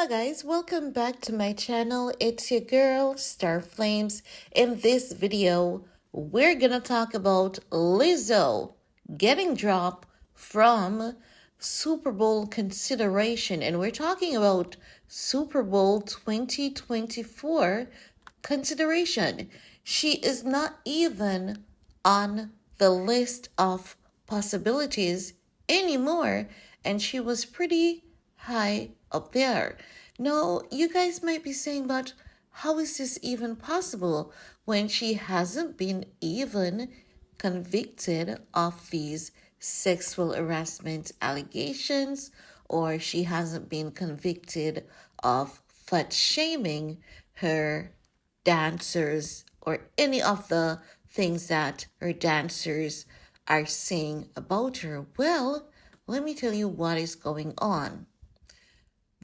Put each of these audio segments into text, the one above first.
Hello guys, welcome back to my channel. It's your girl, Star Flames. In this video, we're gonna talk about Lizzo getting dropped from Super Bowl consideration. And we're talking about Super Bowl 2024 consideration. She is not even on the list of possibilities anymore, and she was pretty high up there. Now, you guys might be saying, but how is this even possible when she hasn't been even convicted of these sexual harassment allegations, or she hasn't been convicted of fat shaming her dancers or any of the things that her dancers are saying about her? Well, let me tell you what is going on.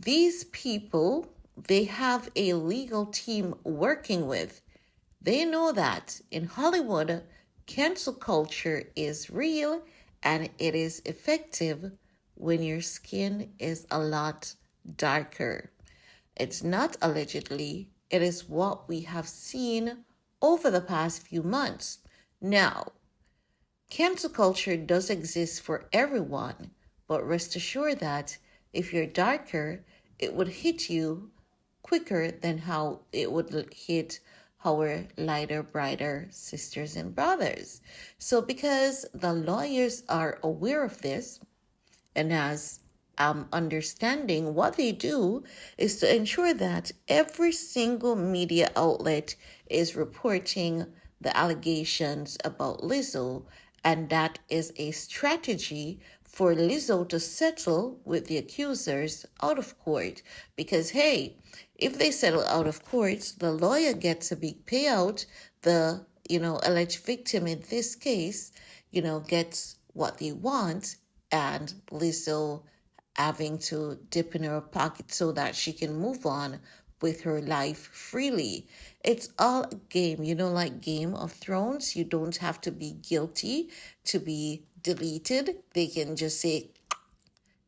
These people, they have a legal team working with. They know that in Hollywood, cancel culture is real and it is effective when your skin is a lot darker. It's not allegedly, it is what we have seen over the past few months. Now, cancel culture does exist for everyone, but rest assured that if you're darker, it would hit you quicker than how it would hit our lighter, brighter sisters and brothers. So, because the lawyers are aware of this, and as understanding, what they do is to ensure that every single media outlet is reporting the allegations about Lizzo, and that is a strategy for Lizzo to settle with the accusers out of court. Because, hey, if they settle out of court, the lawyer gets a big payout. The, alleged victim in this case, gets what they want, and Lizzo having to dip in her pocket so that she can move on with her life freely. It's all a game, like Game of Thrones. You don't have to be guilty to be deleted. They can just say,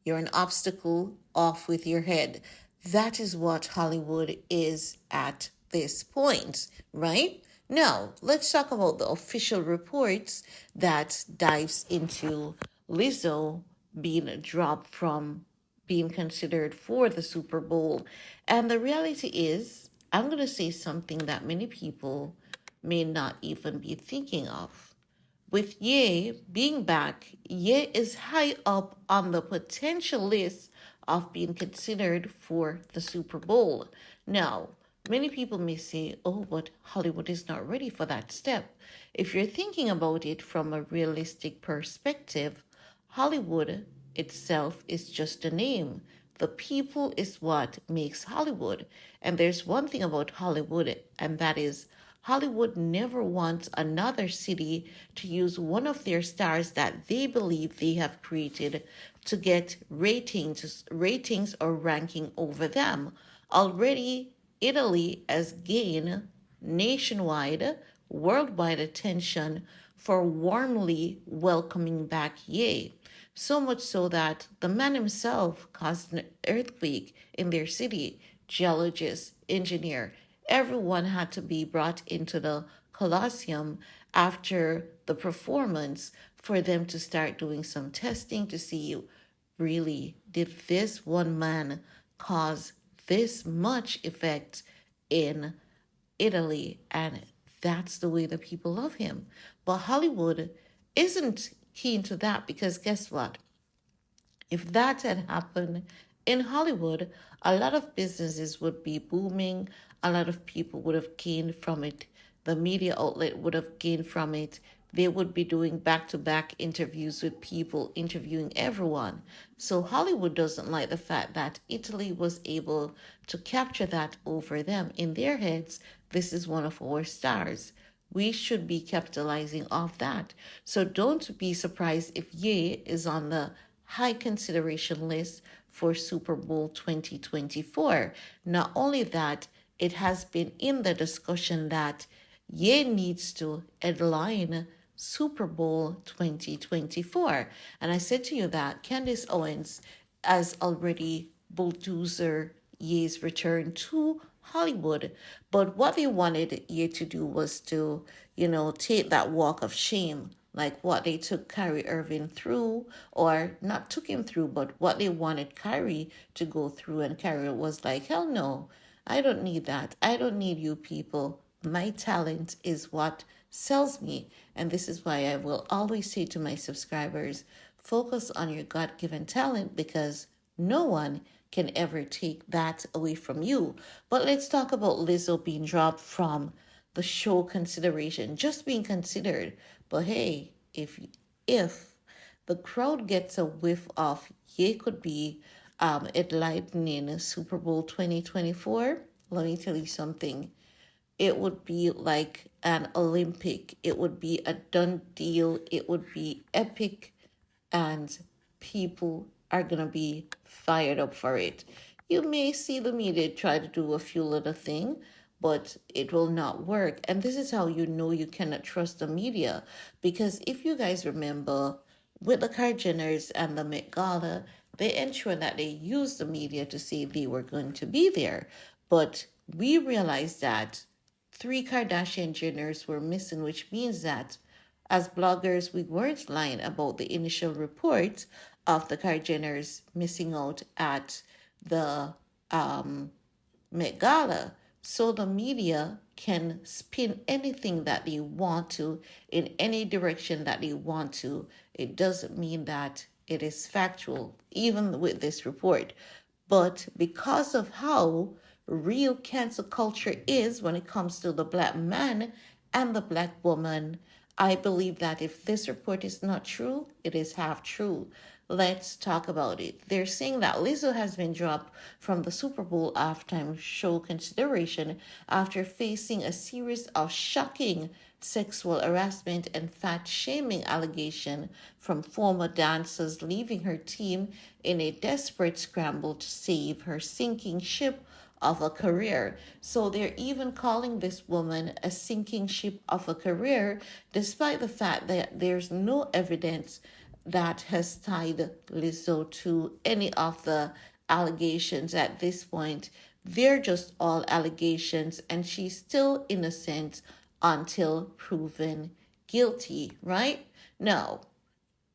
you're an obstacle, off with your head. That is what Hollywood is at this point, right? Now, let's talk about the official reports that dives into Lizzo being dropped from being considered for the Super Bowl. And the reality is, I'm going to say something that many people may not even be thinking of. With Ye being back, Ye is high up on the potential list of being considered for the Super Bowl. Now, many people may say, oh, but Hollywood is not ready for that step. If you're thinking about it from a realistic perspective, Hollywood itself is just a name. The people is what makes Hollywood. And there's one thing about Hollywood, and that is Hollywood never wants another city to use one of their stars that they believe they have created to get ratings or ranking over them. Already, Italy has gained nationwide, worldwide attention for warmly welcoming back Ye. So much so that the man himself caused an earthquake in their city. Geologist, engineer, everyone had to be brought into the Colosseum after the performance for them to start doing some testing to see, really, did this one man cause this much effect in Italy? And that's the way the people love him. But Hollywood isn't keen to that, because guess what? If that had happened in Hollywood, a lot of businesses would be booming. A lot of people would have gained from it. The media outlet would have gained from it. They would be doing back-to-back interviews with people, interviewing everyone. So Hollywood doesn't like the fact that Italy was able to capture that over them. In their heads, this is one of our stars. We should be capitalizing off that. So don't be surprised if Ye is on the high consideration list for Super Bowl 2024. Not only that, it has been in the discussion that Ye needs to headline Super Bowl 2024. And I said to you that Candace Owens has already bulldozer Ye's return to Hollywood. But what they wanted Ye to do was to, take that walk of shame, like what they took Kyrie Irving through, or not took him through, but what they wanted Kyrie to go through. And Kyrie was like, hell no, I don't need that. I don't need you people. My talent is what sells me. And this is why I will always say to my subscribers, focus on your God given talent, because no one can ever take that away from you. But let's talk about Lizzo being dropped from the show consideration, just being considered. But hey, if the crowd gets a whiff of Ye could be headlining Super Bowl 2024, let me tell you something. It would be like an Olympic. It would be a done deal. It would be epic, and people are going to be fired up for it. You may see the media try to do a few little things, but it will not work. And this is how you know you cannot trust the media. Because if you guys remember, with the Jenners and the Met Gala, they ensured that they used the media to say they were going to be there. But we realized that 3 Kardashian Jenners were missing, which means that as bloggers, we weren't lying about the initial reports of the Jenners missing out at the Met Gala. So the media can spin anything that they want to in any direction that they want to. It doesn't mean that it is factual, even with this report. But because of how real cancel culture is when it comes to the black man and the black woman, I believe that if this report is not true, it is half true. Let's talk about it. They're saying that Lizzo has been dropped from the Super Bowl halftime show consideration after facing a series of shocking sexual harassment and fat shaming allegations from former dancers, leaving her team in a desperate scramble to save her sinking ship of a career. So they're even calling this woman a sinking ship of a career, despite the fact that there's no evidence that has tied Lizzo to any of the allegations at this point. They're just all allegations, and she's still innocent until proven guilty, right? Now,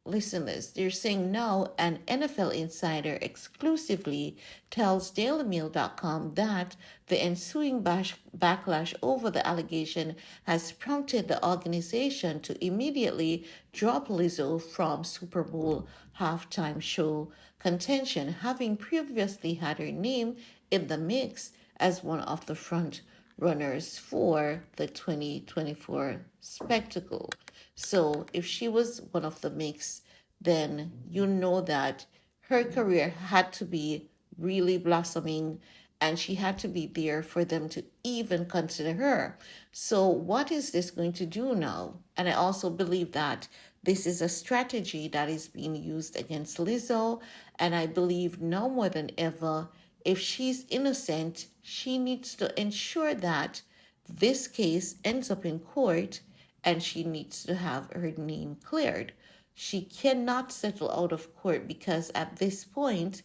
listen this. They're saying now an NFL insider exclusively tells DailyMail.com that the ensuing backlash over the allegation has prompted the organization to immediately drop Lizzo from Super Bowl halftime show contention, having previously had her name in the mix as one of the front runners for the 2024 spectacle. So if she was one of the mix, then you know that her career had to be really blossoming, and she had to be there for them to even consider her. So what is this going to do now? And I also believe that this is a strategy that is being used against Lizzo, and I believe now more than ever, if she's innocent, she needs to ensure that this case ends up in court, and she needs to have her name cleared. She cannot settle out of court, because at this point,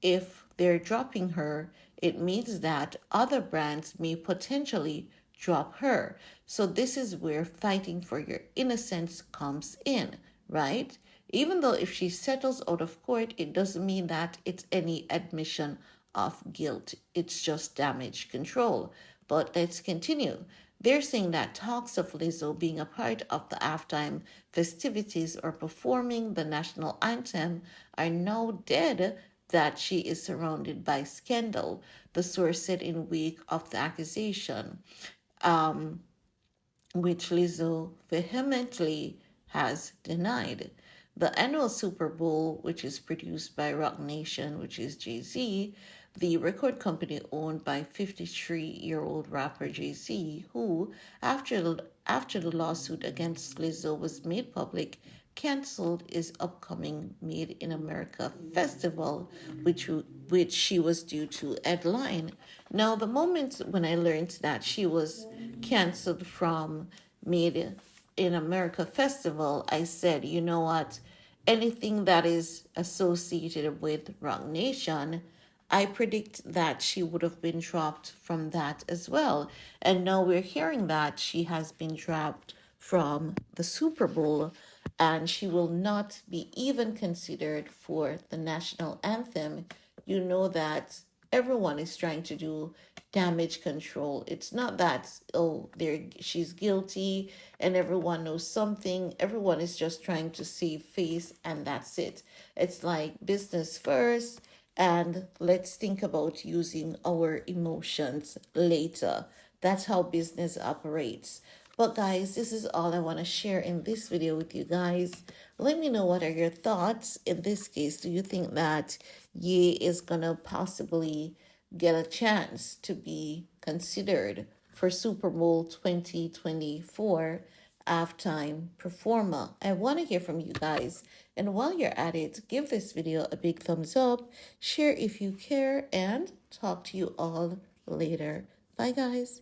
if they're dropping her, it means that other brands may potentially drop her. So this is where fighting for your innocence comes in, right? Even though if she settles out of court, it doesn't mean that it's any admission of guilt. It's just damage control. But let's continue. They're saying that talks of Lizzo being a part of the halftime festivities or performing the national anthem are now dead, that she is surrounded by scandal, the source said in wake of the accusation, which Lizzo vehemently has denied. The annual Super Bowl, which is produced by Roc Nation, which is Jay-Z, the record company owned by 53-year-old rapper Jay-Z, who, after the lawsuit against Lizzo was made public, canceled his upcoming Made in America festival, which she was due to headline. Now, the moment when I learned that she was canceled from Made in America festival, I said, you know what? Anything that is associated with Roc Nation, I predict that she would have been dropped from that as well. And now we're hearing that she has been dropped from the Super Bowl and she will not be even considered for the national anthem. You know that everyone is trying to do damage control. It's not that, oh, she's guilty and everyone knows something. Everyone is just trying to save face and that's it. It's like business first, and let's think about using our emotions later. That's how business operates. But guys, this is all I want to share in this video with you guys. Let me know what are your thoughts. In this case, do you think that Ye is gonna possibly get a chance to be considered for Super Bowl 2024 halftime performer? I want to hear from you guys. And while you're at it, give this video a big thumbs up, share if you care, and talk to you all later. Bye, guys.